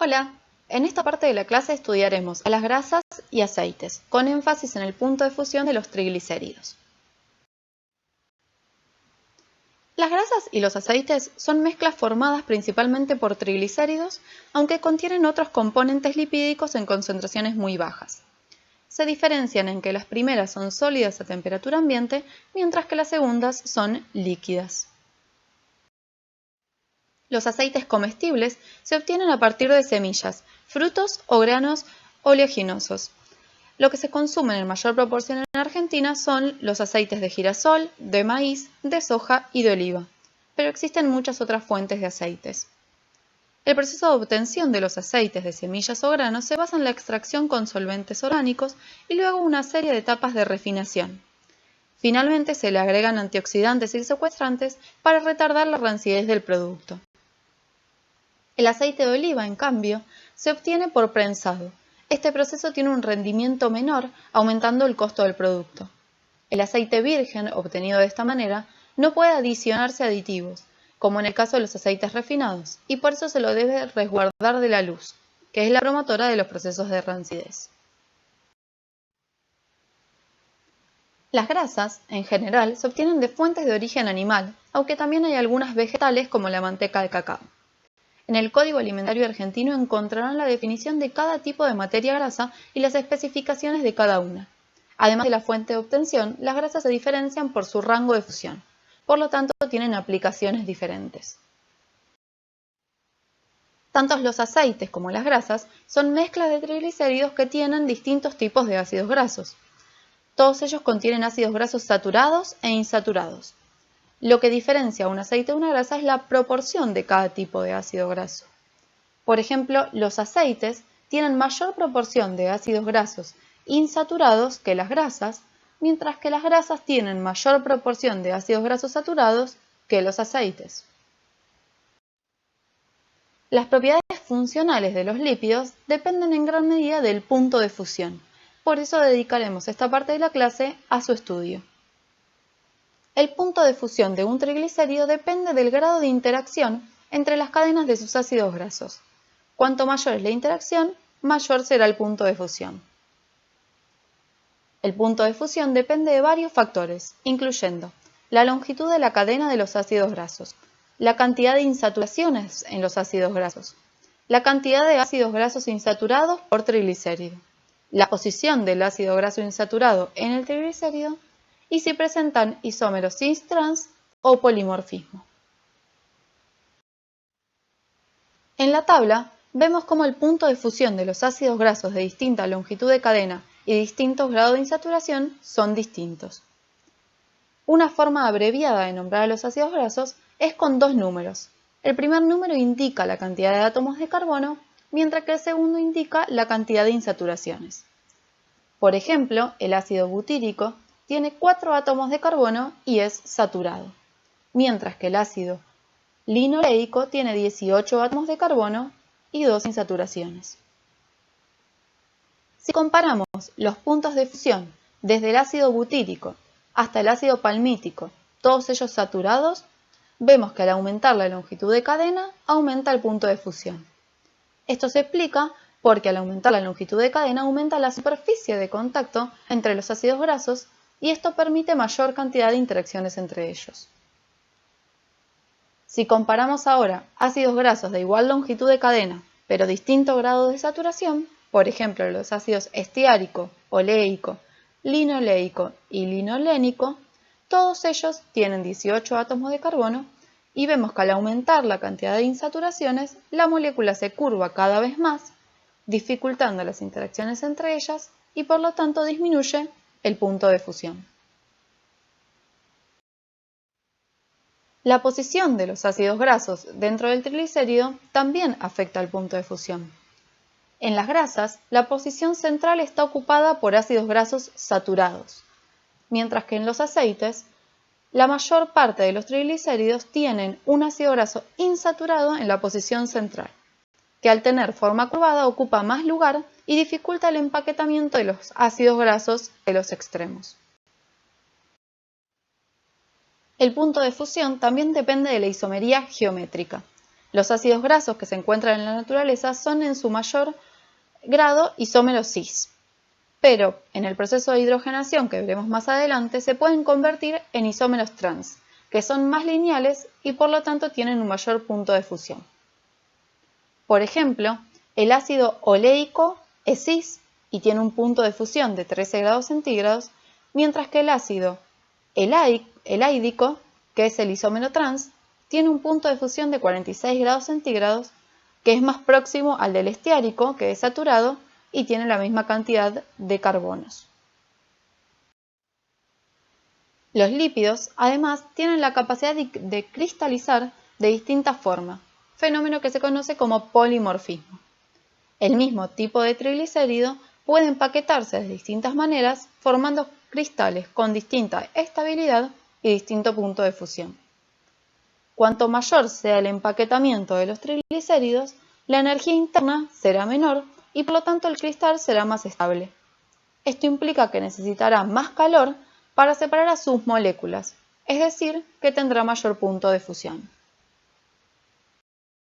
Hola, en esta parte de la clase estudiaremos a las grasas y aceites, con énfasis en el punto de fusión de los triglicéridos. Las grasas y los aceites son mezclas formadas principalmente por triglicéridos, aunque contienen otros componentes lipídicos en concentraciones muy bajas. Se diferencian en que las primeras son sólidas a temperatura ambiente, mientras que las segundas son líquidas. Los aceites comestibles se obtienen a partir de semillas, frutos o granos oleaginosos. Lo que se consume en mayor proporción en Argentina son los aceites de girasol, de maíz, de soja y de oliva, pero existen muchas otras fuentes de aceites. El proceso de obtención de los aceites de semillas o granos se basa en la extracción con solventes orgánicos y luego una serie de etapas de refinación. Finalmente se le agregan antioxidantes y secuestrantes para retardar la rancidez del producto. El aceite de oliva, en cambio, se obtiene por prensado. Este proceso tiene un rendimiento menor, aumentando el costo del producto. El aceite virgen, obtenido de esta manera, no puede adicionarse aditivos, como en el caso de los aceites refinados, y por eso se lo debe resguardar de la luz, que es la promotora de los procesos de rancidez. Las grasas, en general, se obtienen de fuentes de origen animal, aunque también hay algunas vegetales como la manteca de cacao. En el Código Alimentario Argentino encontrarán la definición de cada tipo de materia grasa y las especificaciones de cada una. Además de la fuente de obtención, las grasas se diferencian por su rango de fusión, por lo tanto tienen aplicaciones diferentes. Tanto los aceites como las grasas son mezclas de triglicéridos que tienen distintos tipos de ácidos grasos. Todos ellos contienen ácidos grasos saturados e insaturados. Lo que diferencia un aceite de una grasa es la proporción de cada tipo de ácido graso. Por ejemplo, los aceites tienen mayor proporción de ácidos grasos insaturados que las grasas, mientras que las grasas tienen mayor proporción de ácidos grasos saturados que los aceites. Las propiedades funcionales de los lípidos dependen en gran medida del punto de fusión. Por eso dedicaremos esta parte de la clase a su estudio. El punto de fusión de un triglicérido depende del grado de interacción entre las cadenas de sus ácidos grasos. Cuanto mayor es la interacción, mayor será el punto de fusión. El punto de fusión depende de varios factores, incluyendo la longitud de la cadena de los ácidos grasos, la cantidad de insaturaciones en los ácidos grasos, la cantidad de ácidos grasos insaturados por triglicérido, la posición del ácido graso insaturado en el triglicérido y si presentan isómeros cis-trans o polimorfismo. En la tabla vemos cómo el punto de fusión de los ácidos grasos de distinta longitud de cadena y distintos grados de insaturación son distintos. Una forma abreviada de nombrar a los ácidos grasos es con dos números. El primer número indica la cantidad de átomos de carbono, mientras que el segundo indica la cantidad de insaturaciones. Por ejemplo, el ácido butírico tiene 4 átomos de carbono y es saturado, mientras que el ácido linoleico tiene 18 átomos de carbono y 2 insaturaciones. Si comparamos los puntos de fusión desde el ácido butírico hasta el ácido palmítico, todos ellos saturados, vemos que al aumentar la longitud de cadena, aumenta el punto de fusión. Esto se explica porque al aumentar la longitud de cadena aumenta la superficie de contacto entre los ácidos grasos y esto permite mayor cantidad de interacciones entre ellos. Si comparamos ahora ácidos grasos de igual longitud de cadena, pero distinto grado de saturación, por ejemplo los ácidos estiárico, oleico, linoleico y linolénico, todos ellos tienen 18 átomos de carbono y vemos que al aumentar la cantidad de insaturaciones, la molécula se curva cada vez más, dificultando las interacciones entre ellas y por lo tanto disminuye el punto de fusión. La posición de los ácidos grasos dentro del triglicérido también afecta al punto de fusión. En las grasas, la posición central está ocupada por ácidos grasos saturados, mientras que en los aceites, la mayor parte de los triglicéridos tienen un ácido graso insaturado en la posición central, que al tener forma curvada ocupa más lugar y dificulta el empaquetamiento de los ácidos grasos de los extremos. El punto de fusión también depende de la isomería geométrica. Los ácidos grasos que se encuentran en la naturaleza son en su mayor grado isómeros cis, pero en el proceso de hidrogenación que veremos más adelante se pueden convertir en isómeros trans, que son más lineales y por lo tanto tienen un mayor punto de fusión. Por ejemplo, el ácido oleico es cis y tiene un punto de fusión de 13 grados centígrados, mientras que el ácido elaídico, que es el isómero trans, tiene un punto de fusión de 46 grados centígrados, que es más próximo al del estiárico, que es saturado y tiene la misma cantidad de carbonos. Los lípidos, además, tienen la capacidad de cristalizar de distintas formas, fenómeno que se conoce como polimorfismo. El mismo tipo de triglicérido puede empaquetarse de distintas maneras, formando cristales con distinta estabilidad y distinto punto de fusión. Cuanto mayor sea el empaquetamiento de los triglicéridos, la energía interna será menor y por lo tanto el cristal será más estable. Esto implica que necesitará más calor para separar a sus moléculas, es decir, que tendrá mayor punto de fusión.